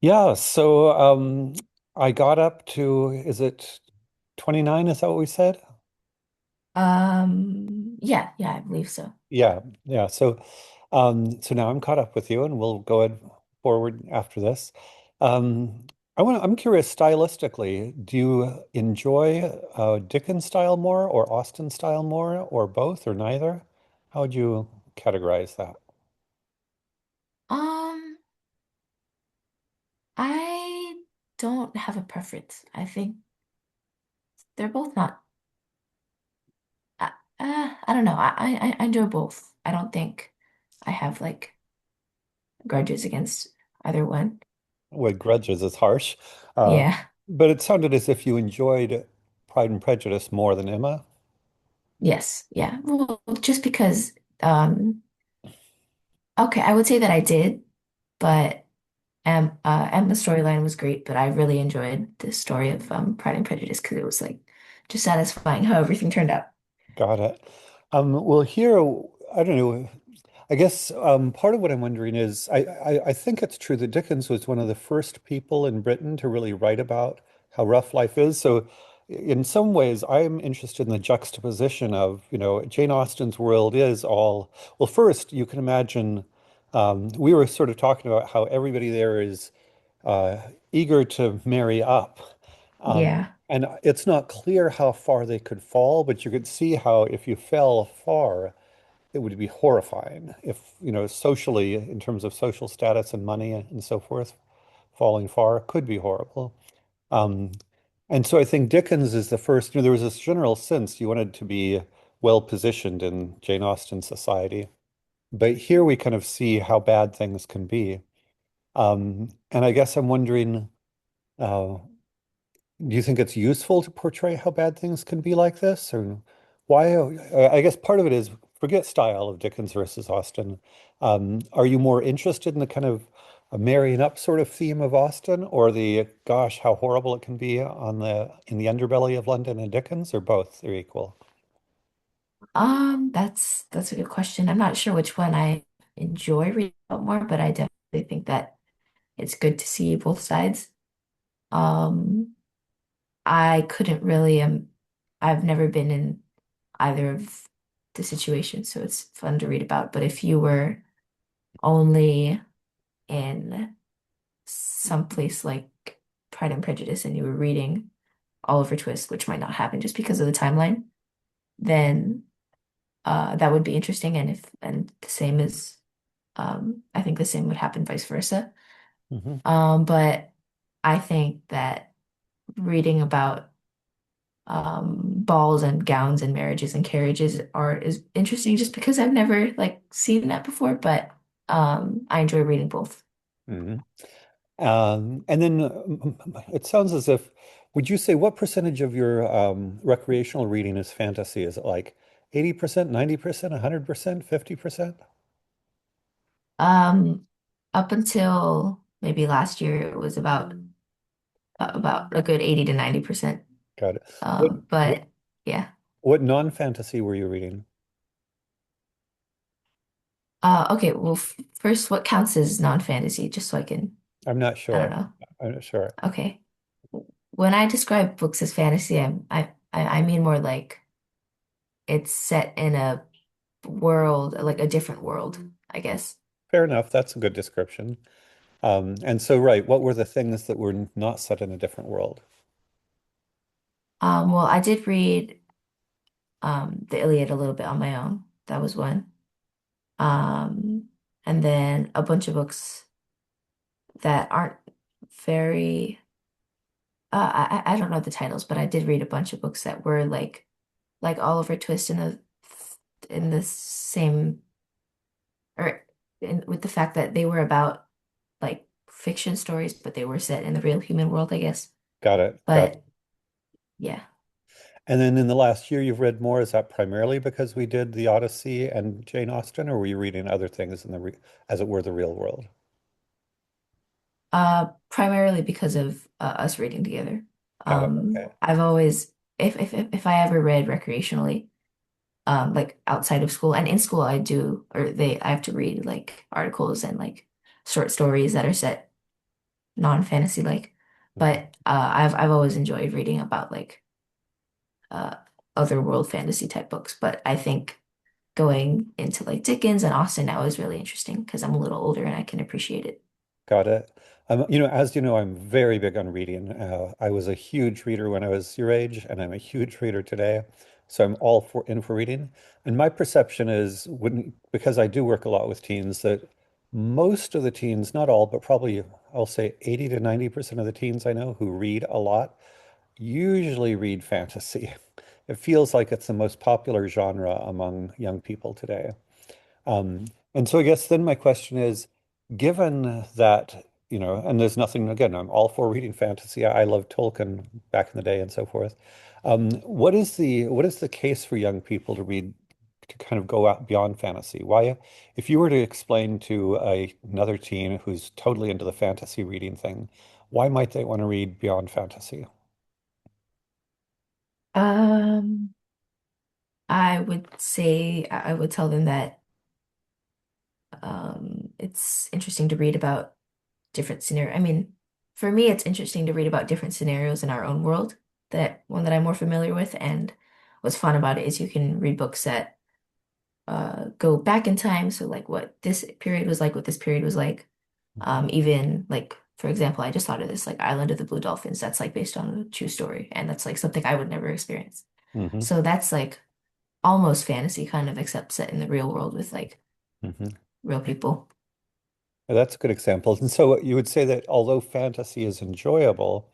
Yeah, so I got up to, is it 29? Is that what we said? Yeah, I believe so. Yeah, yeah. So now I'm caught up with you and we'll go ahead forward after this. Um I'm curious stylistically, do you enjoy Dickens style more or Austen style more or both or neither? How would you categorize that? Um, I don't have a preference. I think they're both not. Uh, I don't know. I enjoy both. I don't think I have like grudges against either one. With grudges is harsh. Uh, Yeah. but it sounded as if you enjoyed Pride and Prejudice more than Emma. Yes. Yeah. Well, just because. Okay, I would say that I did, but Emma's storyline was great. But I really enjoyed the story of Pride and Prejudice because it was like just satisfying how everything turned out. Got it. Well, here, I don't know. I guess part of what I'm wondering is I think it's true that Dickens was one of the first people in Britain to really write about how rough life is. So, in some ways, I'm interested in the juxtaposition of, Jane Austen's world is all, well, first, you can imagine we were sort of talking about how everybody there is uh, eager to marry up. Yeah. And it's not clear how far they could fall, but you could see how if you fell far, it would be horrifying. If, socially, in terms of social status and money and so forth, falling far could be horrible. Um, and so I think Dickens is the first, there was this general sense you wanted to be well positioned in Jane Austen society. But here we kind of see how bad things can be. And I guess I'm wondering, uh, do you think it's useful to portray how bad things can be like this? Or why? I guess part of it is forget style of Dickens versus Austen. Are you more interested in the kind of a marrying up sort of theme of Austen or the gosh, how horrible it can be on in the underbelly of London and Dickens, or both are equal? That's a good question. I'm not sure which one I enjoy reading about more, but I definitely think that it's good to see both sides. Um, I couldn't really I've never been in either of the situations, so it's fun to read about. But if you were only in some place like Pride and Prejudice and you were reading Oliver Twist, which might not happen just because of the timeline, then that would be interesting. And the same is I think the same would happen vice versa. Hmm. But I think that reading about balls and gowns and marriages and carriages are is interesting just because I've never like seen that before, but I enjoy reading both. Hmm. And then it sounds as if, would you say what percentage of your recreational reading is fantasy? Is it like 80%, 90%, 100%, 50%? Um, Up until maybe last year, it was about a good 80 to 90%. Got it. What what But yeah. what non-fantasy were you reading? Okay, well, f first, what counts as non-fantasy, just so I can, I'm not I don't sure. know. I'm not sure. Okay. When I describe books as fantasy, I mean more like it's set in a world, like a different world, I guess. Fair enough. That's a good description. And so, right, what were the things that were not set in a different world? Well, I did read the Iliad a little bit on my own. That was one. Um, and then a bunch of books that aren't very I don't know the titles, but I did read a bunch of books that were like Oliver Twist in the same or with the fact that they were about like fiction stories, but they were set in the real human world, I guess. Got it. Got it. But yeah. And then in the last year, you've read more. Is that primarily because we did the Odyssey and Jane Austen, or were you reading other things in as it were, the real world? Primarily because of us reading together. Got it. Okay. I've always, if I ever read recreationally, like outside of school and in school, I do, I have to read like articles and like short stories that are set. non-fantasy like. But I've always enjoyed reading about like uh other world fantasy type books. But I think going into like Dickens and Austen now is really interesting because I'm a little older and I can appreciate it. Got it. As you know, I'm very big on reading. I was a huge reader when I was your age, and I'm a huge reader today. So I'm all for reading. And my perception is, because I do work a lot with teens, that most of the teens, not all, but probably I'll say 80 to 90% of the teens I know who read a lot usually read fantasy. It feels like it's the most popular genre among young people today. And so I guess then my question is, given that, and there's nothing, again, I'm all for reading fantasy. I loved Tolkien back in the day and so forth. What is the case for young people to read to kind of go out beyond fantasy? Why, if you were to explain to another teen who's totally into the fantasy reading thing, why might they want to read beyond fantasy? Um, I would say I would tell them that it's interesting to read about different scenario. I mean, for me, it's interesting to read about different scenarios in our own world. That one that I'm more familiar with, and what's fun about it is you can read books that go back in time. So like what this period was like, what this period was like. Hmm. Even like for example, I just thought of this like Island of the Blue Dolphins. That's like based on a true story, and that's like something I would never experience. Hmm. So that's like almost fantasy kind of, except set in the real world with like Hmm. real people. That's a good example. And so you would say that although fantasy is enjoyable,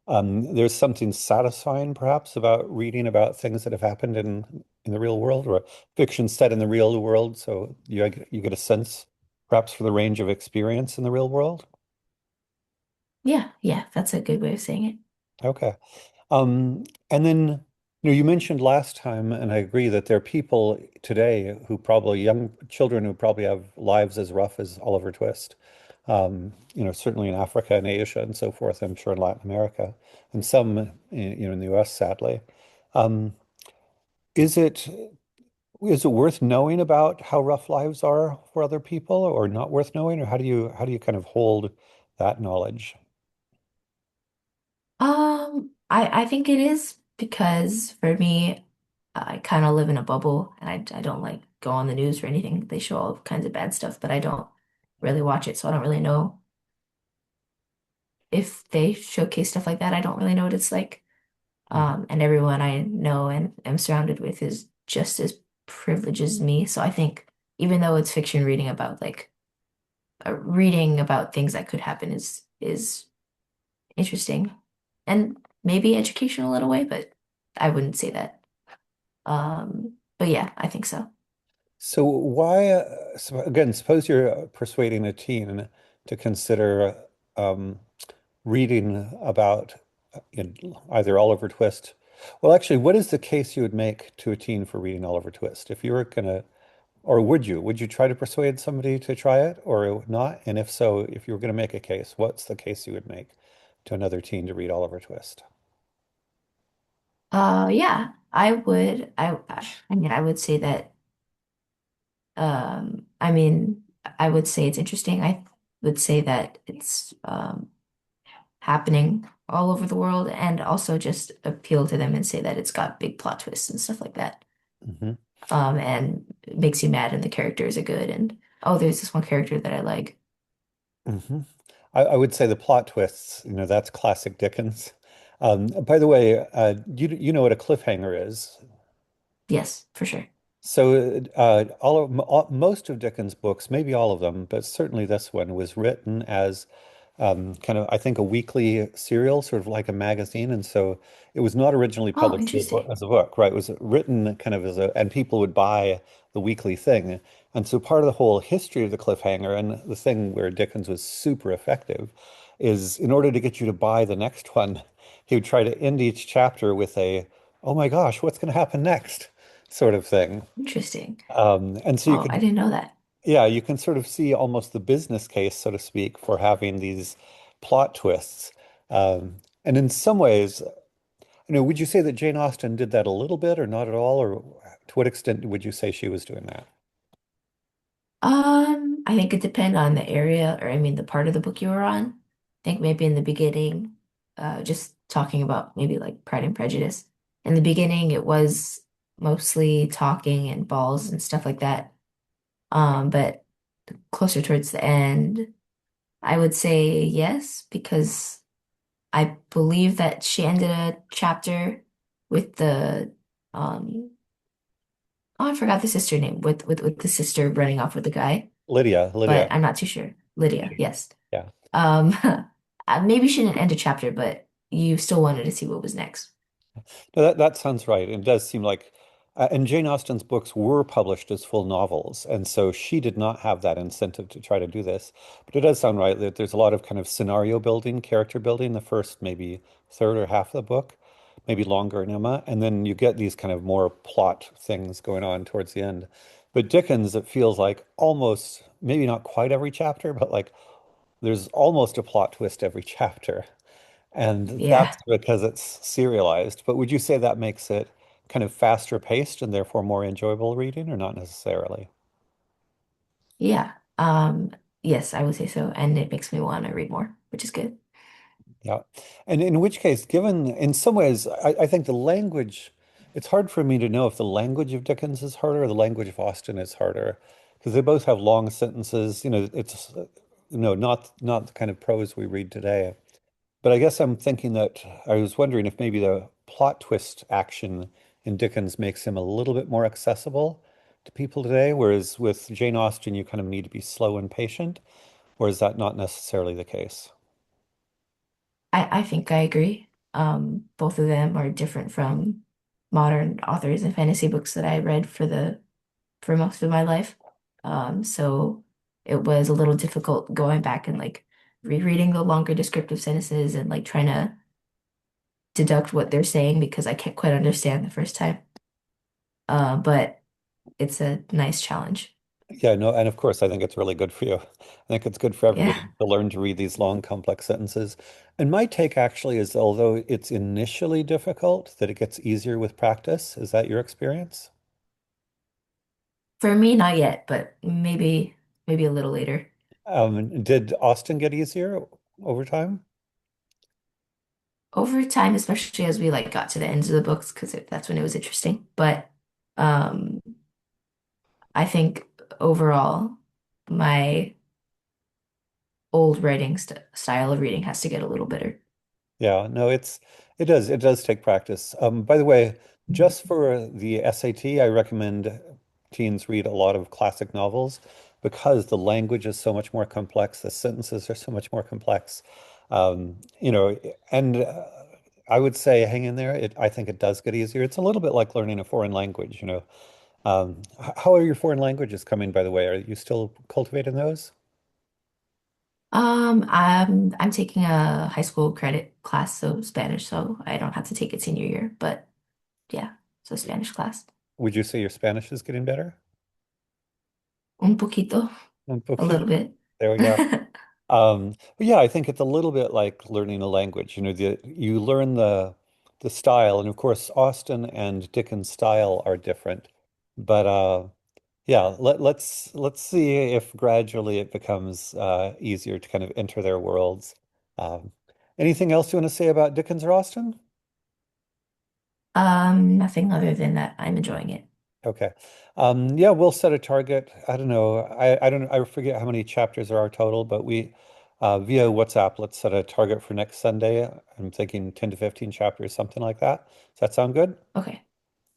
there's something satisfying, perhaps, about reading about things that have happened in the real world, or fiction set in the real world. So you get a sense, perhaps, for the range of experience in the real world. Yeah, yeah, that's a good way of saying it. Okay. And then, you mentioned last time, and I agree that there are people today who probably, young children who probably have lives as rough as Oliver Twist. Certainly in Africa and Asia and so forth, I'm sure in Latin America, and some, in the US, sadly. Um, is it is it worth knowing about how rough lives are for other people, or not worth knowing, or how do you kind of hold that knowledge? I think it is because for me, I kind of live in a bubble and I don't like go on the news or anything. They show all kinds of bad stuff, but I don't really watch it, so I don't really know if they showcase stuff like that. I don't really know what it's like. Mhm. And everyone I know and am surrounded with is just as privileged as me. So I think even though it's fiction, reading about things that could happen is interesting and maybe educational in a way, but I wouldn't say that. But yeah, I think so. So why, again, suppose you're persuading a teen to consider um, reading about either Oliver Twist. Well, actually, what is the case you would make to a teen for reading Oliver Twist? If you were gonna, or would you try to persuade somebody to try it or not? And if so, if you were gonna make a case, what's the case you would make to another teen to read Oliver Twist? Yeah, I would. I mean, I would say that. I mean, I would say it's interesting. I would say that it's happening all over the world, and also just appeal to them and say that it's got big plot twists and stuff like that. Hmm. And it makes you mad, and the characters are good, and oh, there's this one character that I like. Hmm. I would say the plot twists, that's classic Dickens. By the way, you know what a cliffhanger is. Yes, for sure. So most of Dickens' books, maybe all of them, but certainly this one was written as kind of, I think, a weekly serial, sort of like a magazine. And so it was not originally Oh, published interesting. as a book, right? It was written kind of and people would buy the weekly thing. And so part of the whole history of the cliffhanger, and the thing where Dickens was super effective, is in order to get you to buy the next one, he would try to end each chapter with oh my gosh, what's going to happen next? Sort of thing. Interesting. And so you Oh, I could, didn't know that. yeah, you can sort of see almost the business case, so to speak, for having these plot twists. And in some ways, would you say that Jane Austen did that a little bit or not at all? Or to what extent would you say she was doing that? I think it depends on the area, or I mean, the part of the book you were on. think maybe in the beginning, just talking about maybe like Pride and Prejudice. In the beginning, it was mostly talking and balls and stuff like that. But closer towards the end, I would say yes, because I believe that she ended a chapter with the um oh, I forgot the sister name with the sister running off with the guy, Lydia. but I'm not too sure. Lydia, yes. Yeah. Um, maybe she didn't end a chapter, but you still wanted to see what was next. No, that sounds right. It does seem like, and Jane Austen's books were published as full novels, and so she did not have that incentive to try to do this. But it does sound right that there's a lot of kind of scenario building, character building, the first maybe third or half of the book, maybe longer in Emma, and then you get these kind of more plot things going on towards the end. But Dickens, it feels like almost, maybe not quite every chapter, but like there's almost a plot twist every chapter. And that's Yeah, because it's serialized. But would you say that makes it kind of faster paced and therefore more enjoyable reading, or not necessarily? yeah. Yes, I would say so, and it makes me want to read more, which is good. Yeah. And in which case, given in some ways, I think the language, it's hard for me to know if the language of Dickens is harder or the language of Austen is harder, because they both have long sentences. It's, not the kind of prose we read today. But I guess I'm thinking that I was wondering if maybe the plot twist action in Dickens makes him a little bit more accessible to people today, whereas with Jane Austen, you kind of need to be slow and patient, or is that not necessarily the case? I think I agree. Both of them are different from modern authors and fantasy books that I read for most of my life. So it was a little difficult going back and like rereading the longer descriptive sentences and like trying to deduct what they're saying because I can't quite understand the first time. But it's a nice challenge. Yeah, no, and of course, I think it's really good for you. I think it's good for Yeah. everybody to learn to read these long, complex sentences. And my take actually is, although it's initially difficult, that it gets easier with practice. Is that your experience? For me, not yet, but maybe a little later. Did Austen get easier over time? Over time, especially as we like got to the ends of the books, because that's when it was interesting. But um, I think overall, my old writing style of reading has to get a little better. Yeah, no, it does take practice. By the way, just for the SAT, I recommend teens read a lot of classic novels because the language is so much more complex, the sentences are so much more complex. Um, you know, and I would say hang in there. I think it does get easier. It's a little bit like learning a foreign language. How are your foreign languages coming, by the way? Are you still cultivating those? I'm taking a high school credit class, so Spanish, so I don't have to take it senior year, but yeah, so Spanish class. Would you say your Spanish is getting better? Un poquito, Un a little poquito. bit. There we go. But yeah, I think it's a little bit like learning a language. You learn the style, and of course, Austen and Dickens' style are different. But yeah, let's see if gradually it becomes easier to kind of enter their worlds. Um, Anything else you want to say about Dickens or Austen? Nothing other than that. I'm enjoying it. Okay. Yeah, we'll set a target. I don't know. I don't I forget how many chapters there are total, but we via WhatsApp, let's set a target for next Sunday. I'm thinking 10 to 15 chapters, something like that. Does that sound good? Okay.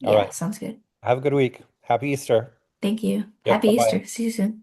All Yeah, right. sounds good. Have a good week. Happy Easter. Thank you. Yep. Happy Bye-bye. Easter. See you soon.